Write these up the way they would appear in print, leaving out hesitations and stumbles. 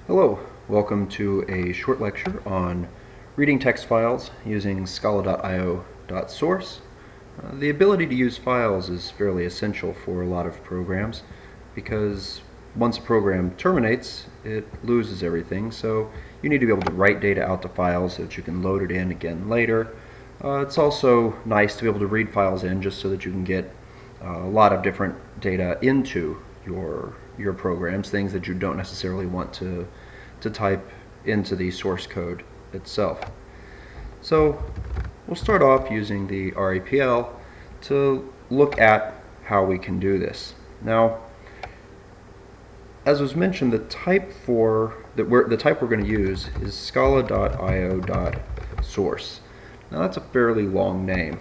Hello, welcome to a short lecture on reading text files using scala.io.source. The ability to use files is fairly essential for a lot of programs because once a program terminates, it loses everything, so you need to be able to write data out to files so that you can load it in again later. It's also nice to be able to read files in just so that you can get a lot of different data into your programs, things that you don't necessarily want to type into the source code itself. So we'll start off using the REPL to look at how we can do this. Now, as was mentioned, the type we're going to use is scala.io.source. Now that's a fairly long name.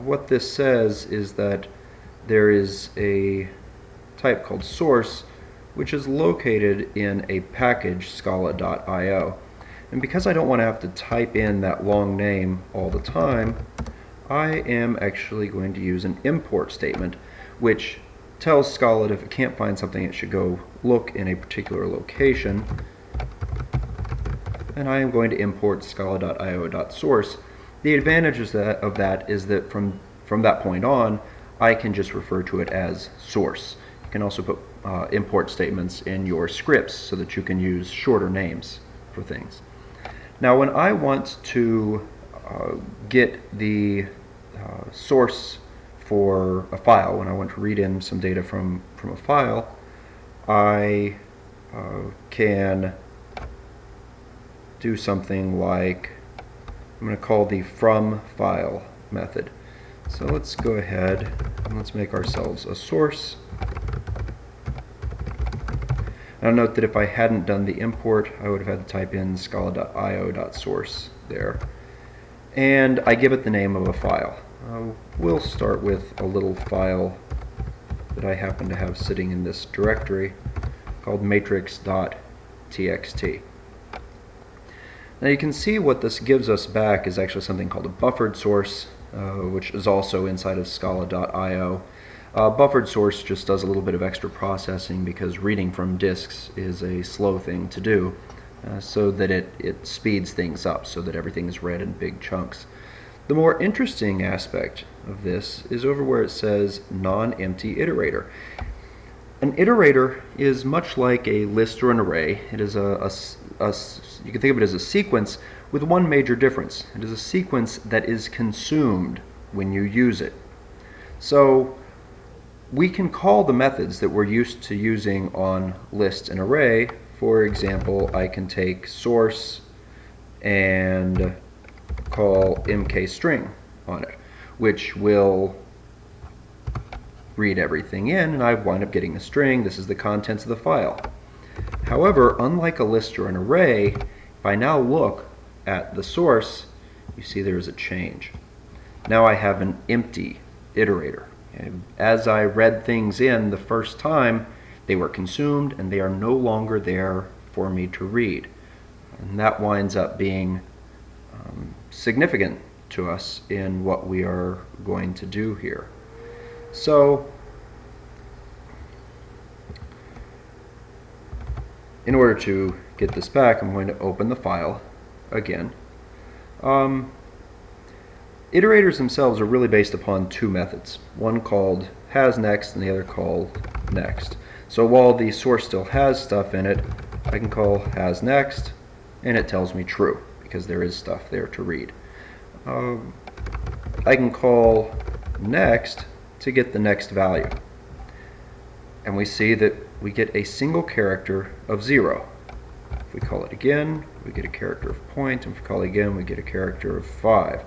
What this says is that there is a type called source which is located in a package scala.io. And because I don't want to have to type in that long name all the time, I am actually going to use an import statement which tells Scala that if it can't find something, it should go look in a particular location. And I am going to import scala.io.source. The advantage of that is that from that point on, I can just refer to it as source. You can also put import statements in your scripts so that you can use shorter names for things. Now, when I want to get the source for a file, when I want to read in some data from a file, I can do something like, I'm going to call the from file method. So let's go ahead and let's make ourselves a source. Now note that if I hadn't done the import, I would have had to type in scala.io.source there. And I give it the name of a file. We'll start with a little file that I happen to have sitting in this directory called matrix.txt. Now you can see what this gives us back is actually something called a buffered source, which is also inside of scala.io. Buffered source just does a little bit of extra processing because reading from disks is a slow thing to do, so that it speeds things up so that everything is read in big chunks. The more interesting aspect of this is over where it says non-empty iterator. An iterator is much like a list or an array. It is you can think of it as a sequence with one major difference. It is a sequence that is consumed when you use it. So we can call the methods that we're used to using on list and array. For example, I can take source and call mkstring on it, which will read everything in, and I wind up getting a string. This is the contents of the file. However, unlike a list or an array, if I now look at the source, you see there is a change. Now I have an empty iterator. As I read things in the first time, they were consumed and they are no longer there for me to read. And that winds up being significant to us in what we are going to do here. So, in order to get this back, I'm going to open the file again. Iterators themselves are really based upon two methods, one called hasNext and the other called next. So while the source still has stuff in it, I can call hasNext and it tells me true because there is stuff there to read. I can call next to get the next value. And we see that we get a single character of 0. If we call it again, we get a character of point, and if we call it again, we get a character of 5.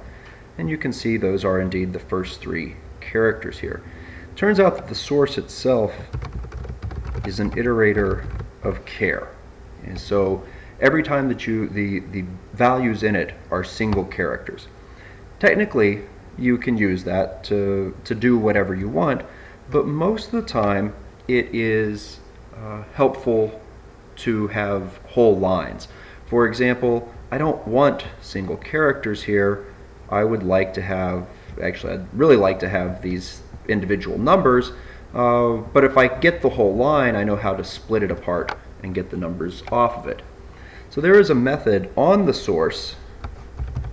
And you can see those are indeed the first 3 characters here. It turns out that the source itself is an iterator of care. And so every time that the values in it are single characters. Technically, you can use that to do whatever you want, but most of the time it is helpful to have whole lines. For example, I don't want single characters here. I would like to have, actually I'd really like to have these individual numbers, but if I get the whole line, I know how to split it apart and get the numbers off of it. So there is a method on the source.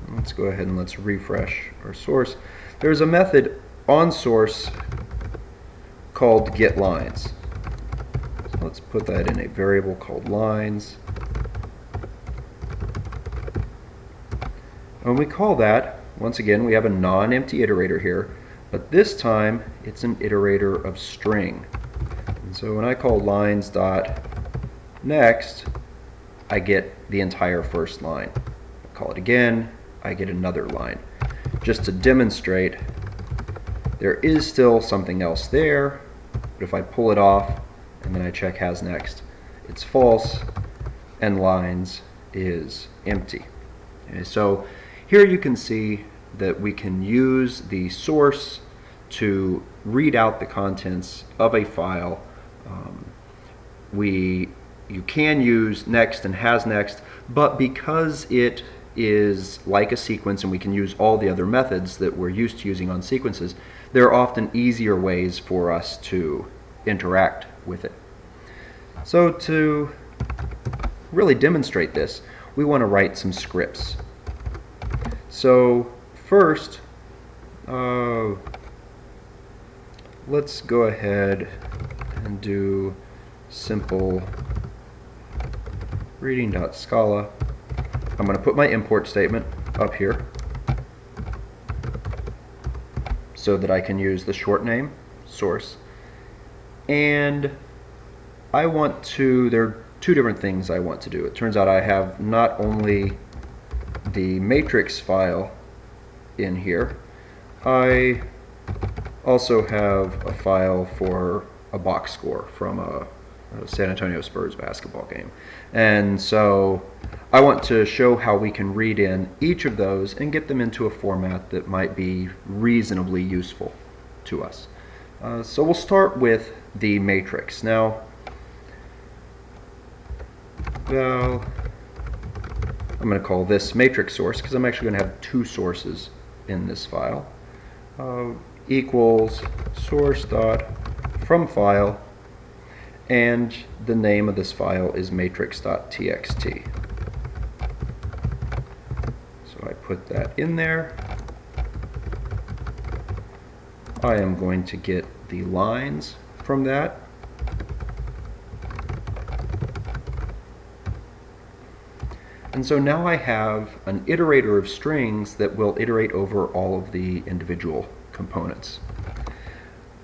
Let's go ahead and let's refresh our source. There's a method on source called getLines. So let's put that in a variable called lines. When we call that, once again, we have a non-empty iterator here, but this time it's an iterator of string. And so when I call lines.next, I get the entire first line. I call it again, I get another line. Just to demonstrate, there is still something else there, but if I pull it off and then I check has next, it's false, and lines is empty. Okay, so here you can see that we can use the source to read out the contents of a file. You can use next and has next, but because it is like a sequence and we can use all the other methods that we're used to using on sequences, there are often easier ways for us to interact with it. So to really demonstrate this, we want to write some scripts. So first, let's go ahead and do simple reading.scala. I'm going to put my import statement up here so that I can use the short name, source. And I want to, there are two different things I want to do. It turns out I have not only the matrix file in here, I also have a file for a box score from a San Antonio Spurs basketball game. And so I want to show how we can read in each of those and get them into a format that might be reasonably useful to us. So we'll start with the matrix. Now, well, I'm going to call this matrix source because I'm actually going to have two sources in this file. Equals source dot from file, and the name of this file is matrix.txt. So I put that in there. I am going to get the lines from that. And so now I have an iterator of strings that will iterate over all of the individual components.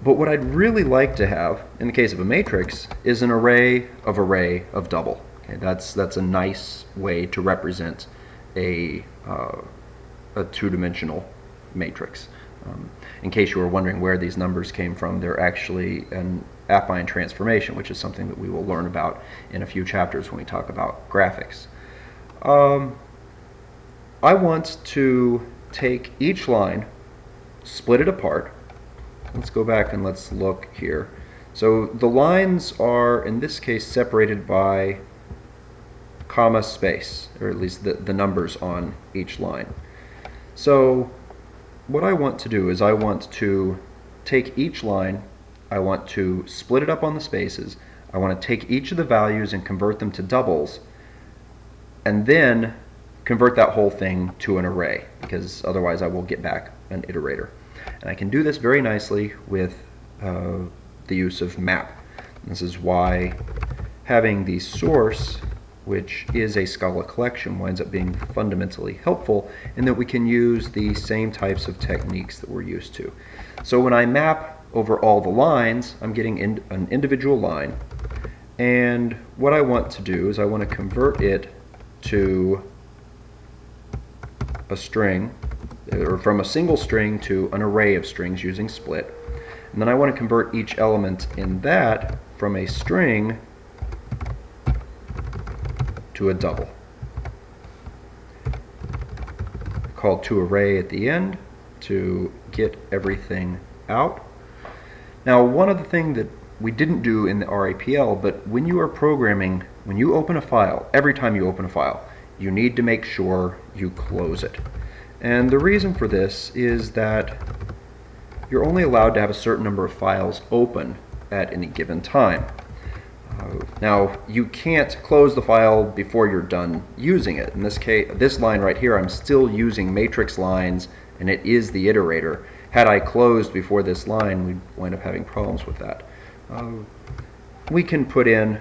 But what I'd really like to have, in the case of a matrix, is an array of double. Okay, that's a nice way to represent a two-dimensional matrix. In case you were wondering where these numbers came from, they're actually an affine transformation, which is something that we will learn about in a few chapters when we talk about graphics. I want to take each line, split it apart. Let's go back and let's look here. So the lines are, in this case, separated by comma space, or at least the numbers on each line. So what I want to do is I want to take each line, I want to split it up on the spaces, I want to take each of the values and convert them to doubles, and then convert that whole thing to an array, because otherwise I will get back an iterator. And I can do this very nicely with the use of map. And this is why having the source, which is a Scala collection, winds up being fundamentally helpful in that we can use the same types of techniques that we're used to. So when I map over all the lines, I'm getting an individual line. And what I want to do is I want to convert it to a string, or from a single string to an array of strings using split. And then I want to convert each element in that from a string to a double. Call toArray at the end to get everything out. Now, one other thing that we didn't do in the RAPL, but when you are programming, when you open a file, every time you open a file, you need to make sure you close it. And the reason for this is that you're only allowed to have a certain number of files open at any given time. Now, you can't close the file before you're done using it. In this case, this line right here, I'm still using matrix lines, and it is the iterator. Had I closed before this line, we'd wind up having problems with that. We can put in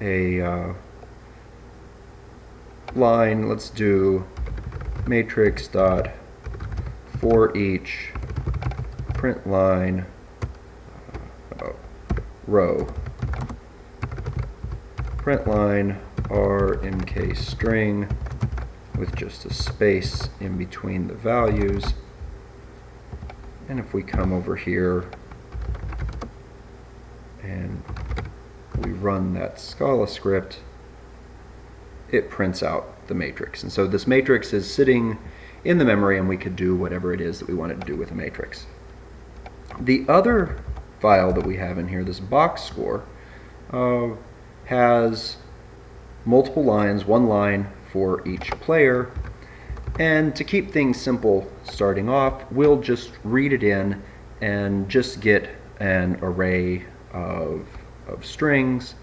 a line. Let's do matrix dot for each print line row print line rmk string with just a space in between the values. And if we come over here and we run that Scala script, it prints out the matrix. And so this matrix is sitting in the memory, and we could do whatever it is that we wanted to do with a matrix. The other file that we have in here, this box score, has multiple lines, one line for each player. And to keep things simple starting off, we'll just read it in and just get an array of strings.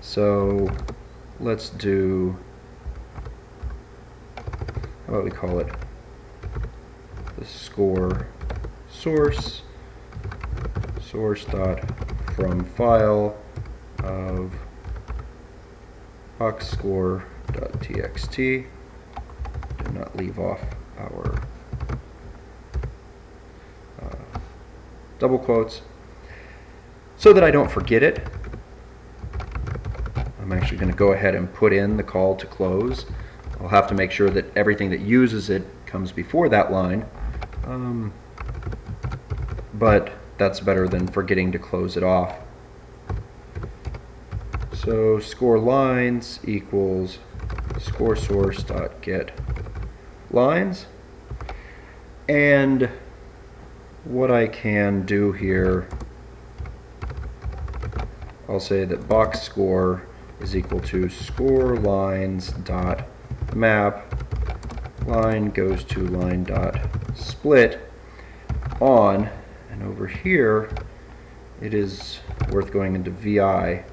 So let's do, how about we call it the score source dot from file of box score dot txt. Do not leave off our double quotes so that I don't forget it. I'm actually going to go ahead and put in the call to close. I'll have to make sure that everything that uses it comes before that line, but that's better than forgetting to close it off. So score lines equals score source dot get lines. And what I can do here, I'll say that box score is equal to score lines dot map line goes to line dot split on, and over here it is worth going into VI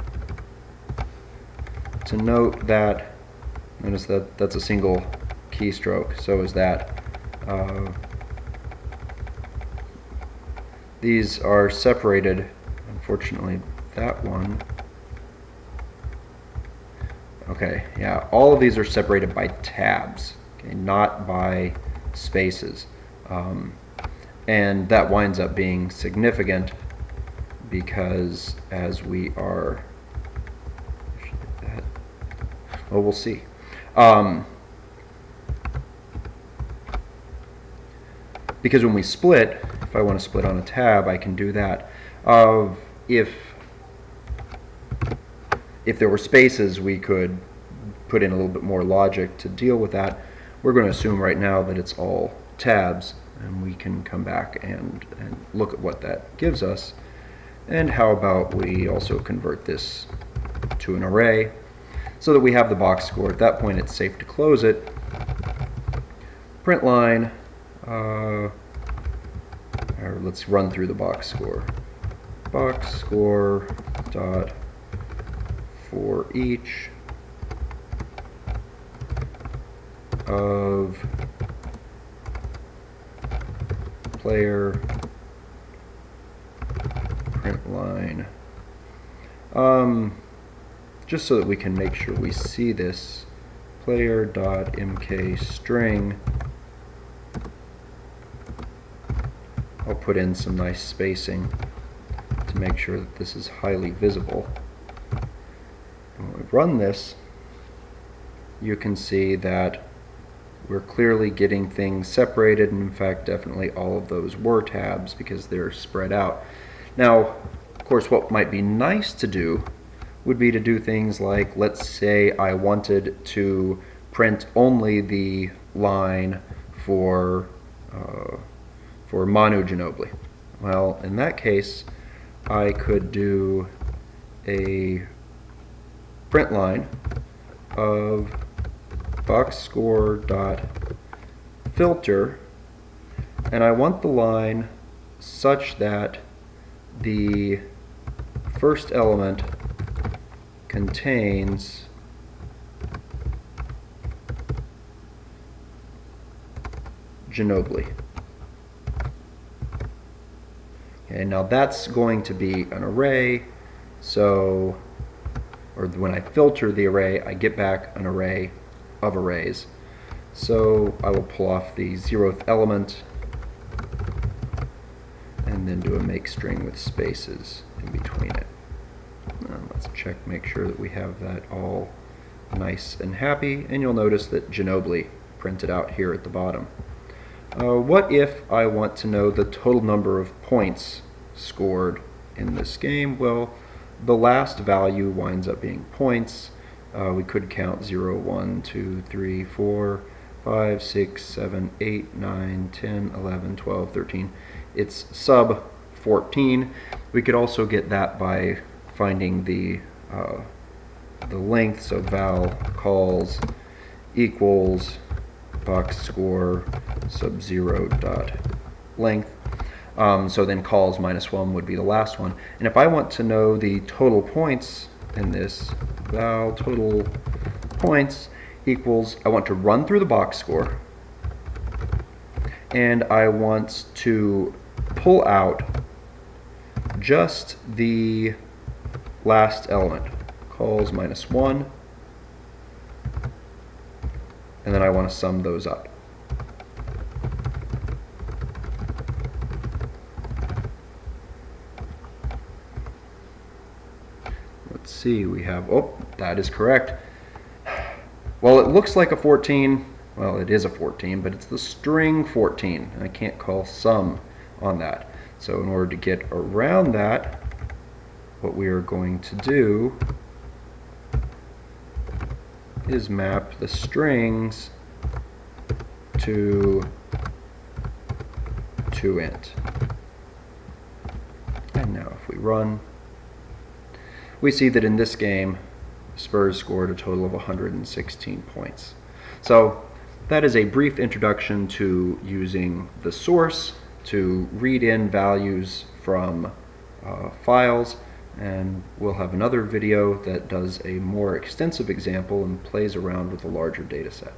to note that, notice that that's a single keystroke, so is that. These are separated, unfortunately that one. Okay, yeah, all of these are separated by tabs, okay, not by spaces. And that winds up being significant because as we are, well, we'll see. Because when we split, if I want to split on a tab, I can do that. If there were spaces, we could put in a little bit more logic to deal with that. We're going to assume right now that it's all tabs, and we can come back and look at what that gives us. And how about we also convert this to an array so that we have the box score. At that point, it's safe to close it. Print line, or let's run through the box score. Box score dot for each of player print line. Just so that we can make sure we see this, player.mk string. I'll put in some nice spacing to make sure that this is highly visible. And when we run this, you can see that we're clearly getting things separated, and in fact definitely all of those were tabs because they're spread out. Now, of course, what might be nice to do would be to do things like, let's say I wanted to print only the line for Manu Ginobili. Well, in that case, I could do a print line of box score dot filter, and I want the line such that the first element contains Ginobili. Okay, now that's going to be an array, so, or when I filter the array, I get back an array of arrays. So I will pull off the 0th element and then do a make string with spaces in between it. Let's check, make sure that we have that all nice and happy, and you'll notice that Ginobili printed out here at the bottom. What if I want to know the total number of points scored in this game? Well, the last value winds up being points. We could count 0, 1, 2, 3, 4, 5, 6, 7, 8, 9, 10, 11, 12, 13. It's sub 14. We could also get that by finding the length, so val calls equals box score sub 0 dot length. So then calls minus 1 would be the last one. And if I want to know the total points in this, val total points equals, I want to run through the box score, and I want to pull out just the last element, calls minus 1, and then I want to sum those up. Let's see, we have, oh, that is correct. Well, it looks like a 14. Well, it is a 14, but it's the string 14, and I can't call sum on that. So in order to get around that, what we are going to do is map the strings to int. And now if we run, we see that in this game, Spurs scored a total of 116 points. So that is a brief introduction to using the source to read in values from files, and we'll have another video that does a more extensive example and plays around with a larger data set.